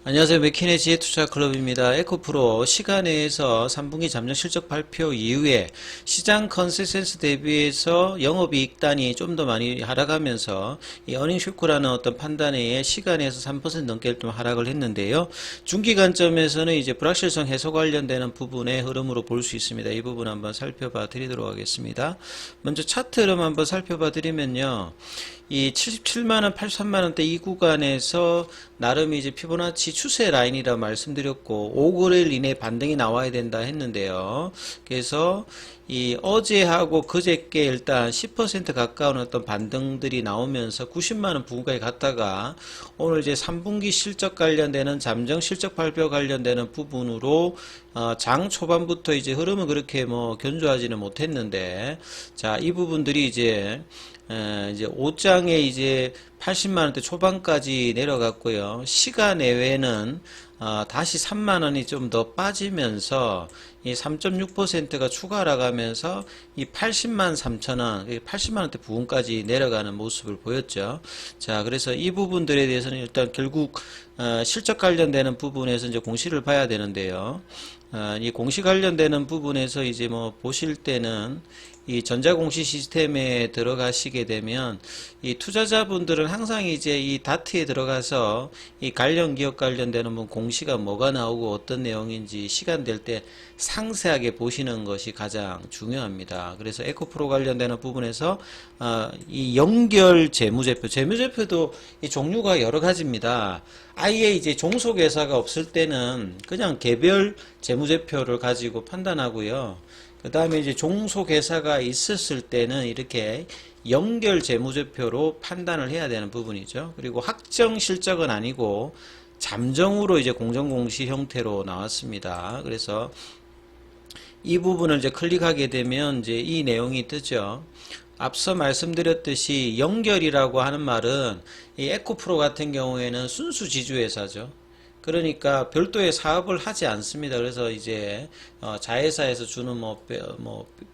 안녕하세요. 맥키네지의 투자클럽입니다. 에코프로 시간외에서 3분기 잠정 실적 발표 이후에 시장 컨센서스 대비해서 영업이익단이 좀 더 많이 하락하면서 이 어닝 쇼크라는 어떤 판단에 의해 시간에서 3% 넘게 좀 하락을 했는데요. 중기 관점에서는 이제 불확실성 해소 관련되는 부분의 흐름으로 볼 수 있습니다. 이 부분 한번 살펴봐 드리도록 하겠습니다. 먼저 차트 흐름 한번 살펴봐 드리면요. 이 77만원, 83만원대 이 구간에서 나름 이제 피보나치 추세 라인이라 말씀드렸고 5거래일 이내 반등이 나와야 된다 했는데요. 그래서 이 어제하고 그저께 일단 10% 가까운 어떤 반등들이 나오면서 90만원 부근까지 갔다가 오늘 이제 3분기 실적 관련되는 잠정 실적 발표 관련되는 부분으로 장 초반부터 이제 흐름은 그렇게 뭐 견조하지는 못했는데, 자, 이 부분들이 이제 5장에 이제 80만원대 초반까지 내려갔고요. 시간 내외는 다시 3만원이 좀 더 빠지면서 이 3.6%가 추가 하락하면서 이 80만 3천원, 80만원대 부근까지 내려가는 모습을 보였죠. 자, 그래서 이 부분들에 대해서는 일단 결국 실적 관련되는 부분에서 이제 공시를 봐야 되는데요. 이 공시 관련되는 부분에서 이제 뭐 보실 때는 이 전자공시 시스템에 들어가시게 되면 이 투자자분들은 항상 이제 이 다트에 들어가서 이 관련 기업 관련되는 뭐 공시가 뭐가 나오고 어떤 내용인지 시간 될 때 상세하게 보시는 것이 가장 중요합니다. 그래서 에코프로 관련되는 부분에서 이 연결 재무제표, 재무제표도 이 종류가 여러 가지입니다. 아예 이제 종속회사가 없을 때는 그냥 개별 재무제표를 가지고 판단하고요. 그 다음에 이제 종속회사가 있었을 때는 이렇게 연결 재무제표로 판단을 해야 되는 부분이죠. 그리고 확정 실적은 아니고 잠정으로 이제 공정공시 형태로 나왔습니다. 그래서 이 부분을 이제 클릭하게 되면 이제 이 내용이 뜨죠. 앞서 말씀드렸듯이 연결이라고 하는 말은 이 에코프로 같은 경우에는 순수 지주회사죠. 그러니까 별도의 사업을 하지 않습니다. 그래서 이제 자회사에서 주는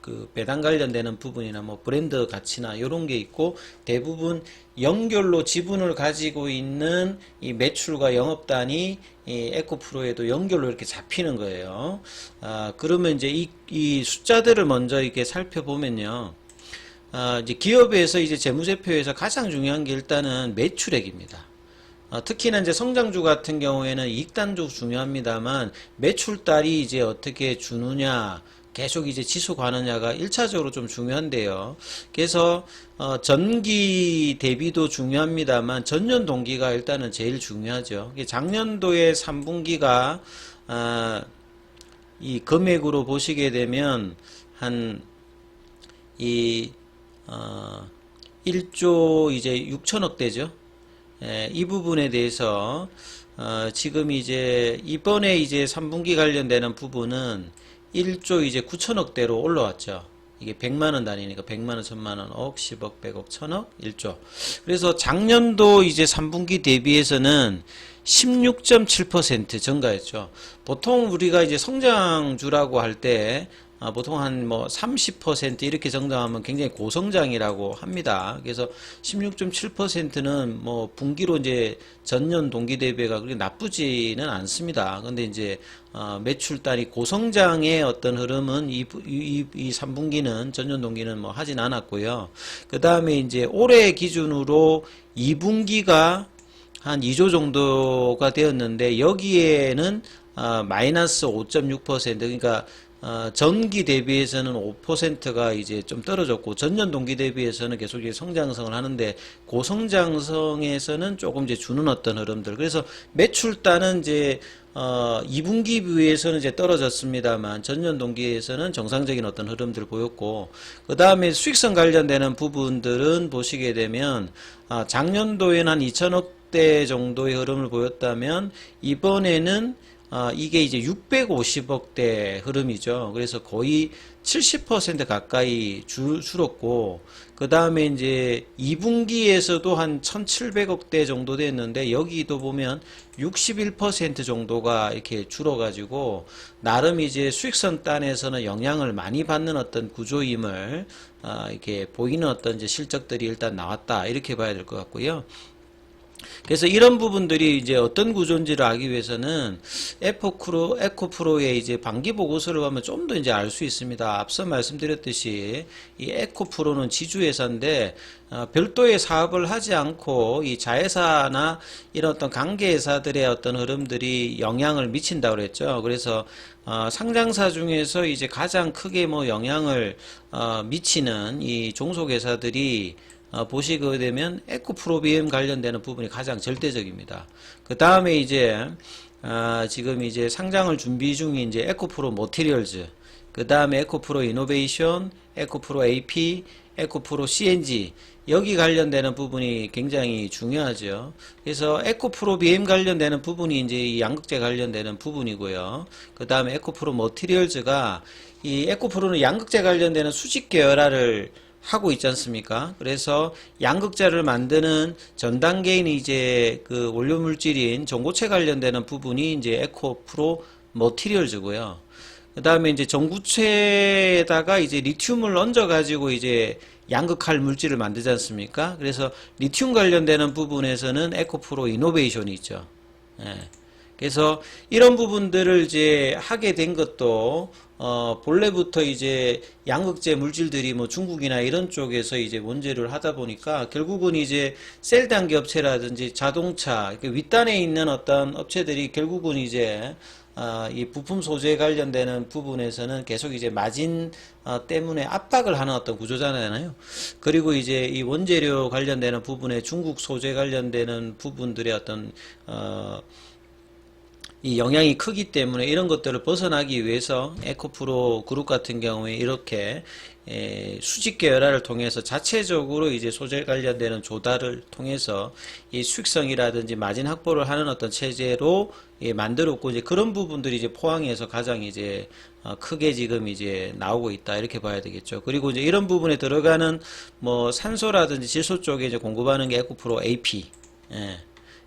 그 배당 관련되는 부분이나 뭐 브랜드 가치나 이런 게 있고, 대부분 연결로 지분을 가지고 있는 이 매출과 영업단이 이 에코프로에도 연결로 이렇게 잡히는 거예요. 그러면 이제 이 숫자들을 먼저 이렇게 살펴보면요. 이제 기업에서 이제 재무제표에서 가장 중요한 게 일단은 매출액입니다. 특히나 이제 성장주 같은 경우에는 이익단도 중요합니다만 매출달이 이제 어떻게 주느냐, 계속 이제 지속하느냐가 1차적으로 좀 중요한데요. 그래서 전기 대비도 중요합니다만 전년 동기가 일단은 제일 중요하죠. 작년도에 3분기가 이 금액으로 보시게 되면 한 1조 이제 6천억 대죠. 이 부분에 대해서 지금 이제 이번에 이제 3분기 관련되는 부분은 1조 이제 9천억대로 올라왔죠. 이게 100만원 단위니까 100만원, 1000만원, 억, 10억, 100억, 1000억, 1조. 그래서 작년도 이제 3분기 대비해서는 16.7% 증가했죠. 보통 우리가 이제 성장주라고 할 때 보통 한 뭐 30% 이렇게 정당하면 굉장히 고성장이라고 합니다. 그래서 16.7%는 뭐 분기로 이제 전년 동기 대비가 그렇게 나쁘지는 않습니다. 근데 이제 매출단이 고성장의 어떤 흐름은 이 3분기는 전년 동기는 뭐 하진 않았고요. 그 다음에 이제 올해 기준으로 2분기가 한 2조 정도가 되었는데 여기에는 마이너스 5.6%, 그러니까 전기 대비해서는 5%가 이제 좀 떨어졌고, 전년 동기 대비해서는 계속 이제 성장성을 하는데, 고성장성에서는 조금 이제 주는 어떤 흐름들. 그래서 매출단은 이제 2분기 비해서는 이제 떨어졌습니다만 전년 동기에서는 정상적인 어떤 흐름들을 보였고, 그 다음에 수익성 관련되는 부분들은 보시게 되면 작년도에는 한 2천억대 정도의 흐름을 보였다면 이번에는 이게 이제 650억대 흐름이죠. 그래서 거의 70% 가까이 줄었고, 그 다음에 이제 2분기에서도 한 1700억대 정도 됐는데, 여기도 보면 61% 정도가 이렇게 줄어가지고, 나름 이제 수익성 단에서는 영향을 많이 받는 어떤 구조임을, 이렇게 보이는 어떤 이제 실적들이 일단 나왔다. 이렇게 봐야 될 것 같고요. 그래서 이런 부분들이 이제 어떤 구조인지를 알기 위해서는 에코프로의 이제 반기 보고서를 보면 좀 더 이제 알 수 있습니다. 앞서 말씀드렸듯이 이 에코프로는 지주회사인데 별도의 사업을 하지 않고 이 자회사나 이런 어떤 관계회사들의 어떤 흐름들이 영향을 미친다고 그랬죠. 그래서 상장사 중에서 이제 가장 크게 뭐 영향을 미치는 이 종속회사들이 보시게 되면 에코프로비엠 관련되는 부분이 가장 절대적입니다. 그 다음에 이제 지금 이제 상장을 준비 중인 이제 에코프로 모티리얼즈, 그 다음에 에코프로 이노베이션, 에코프로 AP, 에코프로 CNG 여기 관련되는 부분이 굉장히 중요하죠. 그래서 에코프로 BM 관련되는 부분이 이제 이 양극재 관련되는 부분이고요. 그 다음에 에코프로 머티리얼즈가 이 에코프로는 양극재 관련되는 수직 계열화를 하고 있지 않습니까? 그래서 양극재를 만드는 전 단계인 이제 그 원료 물질인 전고체 관련되는 부분이 이제 에코프로 머티리얼즈고요. 그 다음에 이제 전구체에다가 이제 리튬을 얹어가지고 이제 양극할 물질을 만들지 않습니까? 그래서 리튬 관련되는 부분에서는 에코프로 이노베이션이 있죠. 예. 그래서 이런 부분들을 이제 하게 된 것도 본래부터 이제 양극재 물질들이 뭐 중국이나 이런 쪽에서 이제 원재료를 하다 보니까 결국은 이제 셀 단계 업체라든지 자동차 윗단에 있는 어떤 업체들이 결국은 이제 이 부품 소재 관련되는 부분에서는 계속 이제 마진 때문에 압박을 하는 어떤 구조잖아요. 그리고 이제 이 원재료 관련되는 부분에 중국 소재 관련되는 부분들의 어떤 이 영향이 크기 때문에 이런 것들을 벗어나기 위해서 에코프로 그룹 같은 경우에 이렇게 수직 계열화를 통해서 자체적으로 이제 소재 관련되는 조달을 통해서 이 수익성이라든지 마진 확보를 하는 어떤 체제로 만들었고 이제 그런 부분들이 이제 포항에서 가장 이제 크게 지금 이제 나오고 있다 이렇게 봐야 되겠죠. 그리고 이제 이런 부분에 들어가는 뭐 산소라든지 질소 쪽에 이제 공급하는 게 에코프로 AP.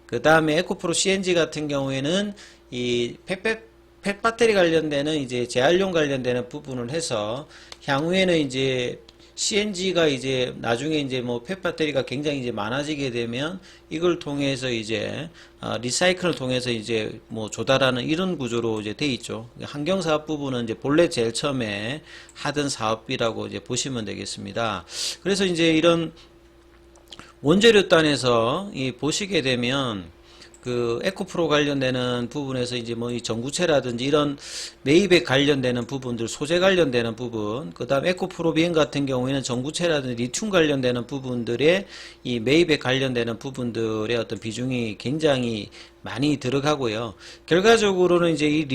그 다음에 에코프로 CNG 같은 경우에는 이 펫 배터리 관련되는 이제 재활용 관련되는 부분을 해서 향후에는 이제 CNG가 이제 나중에 이제 뭐 펫 배터리가 굉장히 이제 많아지게 되면 이걸 통해서 이제 리사이클을 통해서 이제 뭐 조달하는 이런 구조로 이제 돼 있죠. 환경 사업 부분은 이제 본래 제일 처음에 하던 사업이라고 이제 보시면 되겠습니다. 그래서 이제 이런 원재료 단에서 보시게 되면 그 에코프로 관련되는 부분에서 이제 뭐 이 전구체라든지 이런 매입에 관련되는 부분들, 소재 관련되는 부분, 그 다음 에코프로 비행 같은 경우에는 전구체라든지 리튬 관련되는 부분들의 이 매입에 관련되는 부분들의 어떤 비중이 굉장히 많이 들어가고요. 결과적으로는 이제 이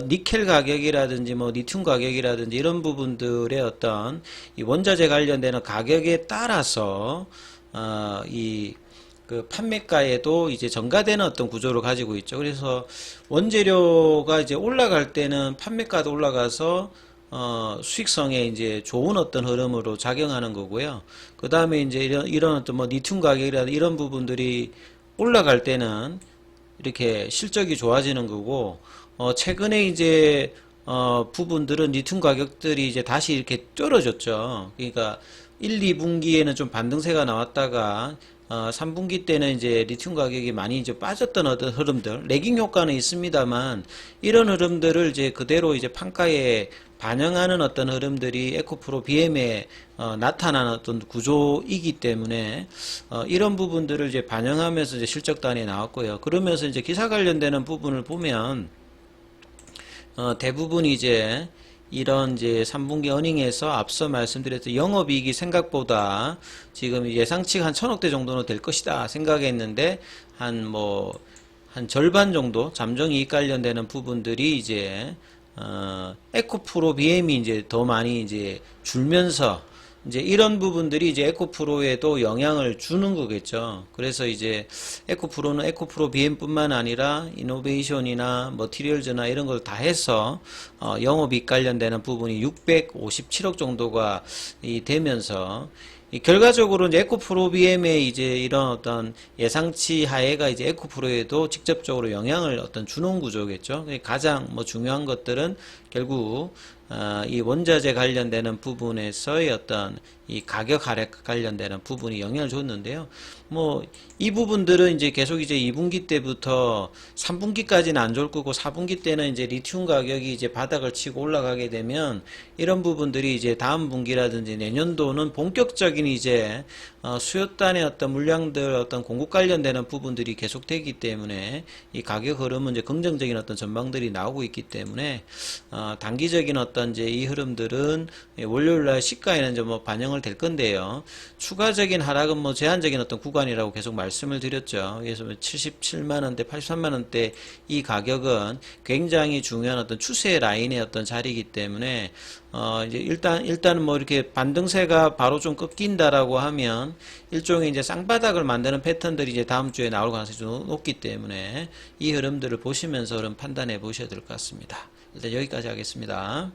니켈 가격이라든지 뭐 리튬 가격이라든지 이런 부분들의 어떤 이 원자재 관련되는 가격에 따라서 그 판매가에도 이제 전가되는 어떤 구조를 가지고 있죠. 그래서 원재료가 이제 올라갈 때는 판매가도 올라가서 수익성에 이제 좋은 어떤 흐름으로 작용하는 거고요. 그 다음에 이제 이런 어떤 뭐 리튬 가격이라든 이런 부분들이 올라갈 때는 이렇게 실적이 좋아지는 거고, 최근에 이제 부분들은 리튬 가격들이 이제 다시 이렇게 떨어졌죠. 그러니까 1, 2분기에는 좀 반등세가 나왔다가 3분기 때는 이제 리튬 가격이 많이 이제 빠졌던 어떤 흐름들, 레깅 효과는 있습니다만 이런 흐름들을 이제 그대로 이제 판가에 반영하는 어떤 흐름들이 에코프로 BM에 나타나는 어떤 구조이기 때문에 이런 부분들을 이제 반영하면서 이제 실적단에 나왔고요. 그러면서 이제 기사 관련되는 부분을 보면 대부분 이제 이런 이제 3분기 어닝에서 앞서 말씀드렸던 영업이익이 생각보다 지금 예상치가 한 1000억대 정도는 될 것이다 생각했는데 한 절반 정도 잠정이익 관련되는 부분들이 이제 에코프로 BM이 이제 더 많이 이제 줄면서 이제 이런 부분들이 이제 에코프로에도 영향을 주는 거겠죠. 그래서 이제 에코프로는 에코프로 BM뿐만 아니라 이노베이션이나 머티리얼즈나 이런 걸 다 해서 영업이익 관련되는 부분이 657억 정도가 되면서 결과적으로 이제 에코프로비엠의 이제 이런 어떤 예상치 하에가 이제 에코프로에도 직접적으로 영향을 어떤 주는 구조겠죠. 가장 뭐 중요한 것들은 결국 이 원자재 관련되는 부분에서의 어떤 이 가격 하락 관련되는 부분이 영향을 줬는데요. 뭐 이 부분들은 이제 계속 이제 2분기 때부터 3분기까지는 안 좋을 거고 4분기 때는 이제 리튬 가격이 이제 바닥을 치고 올라가게 되면 이런 부분들이 이제 다음 분기라든지 내년도는 본격적인 이제 수요단의 어떤 물량들 어떤 공급 관련되는 부분들이 계속되기 때문에 이 가격 흐름은 이제 긍정적인 어떤 전망들이 나오고 있기 때문에 단기적인 어떤 이제 이 흐름들은 월요일날 시가에는 이제 뭐 반영을 될 건데요. 추가적인 하락은 뭐 제한적인 어떤 구간이라고 계속 말씀을 드렸죠. 그래서 77만 원대, 83만 원대 이 가격은 굉장히 중요한 어떤 추세 라인의 어떤 자리이기 때문에 이제 일단은 뭐 이렇게 반등세가 바로 좀 꺾인다라고 하면 일종의 이제 쌍바닥을 만드는 패턴들이 이제 다음 주에 나올 가능성이 좀 높기 때문에 이 흐름들을 보시면서 흐름 판단해 보셔야 될 것 같습니다. 일단 여기까지 하겠습니다.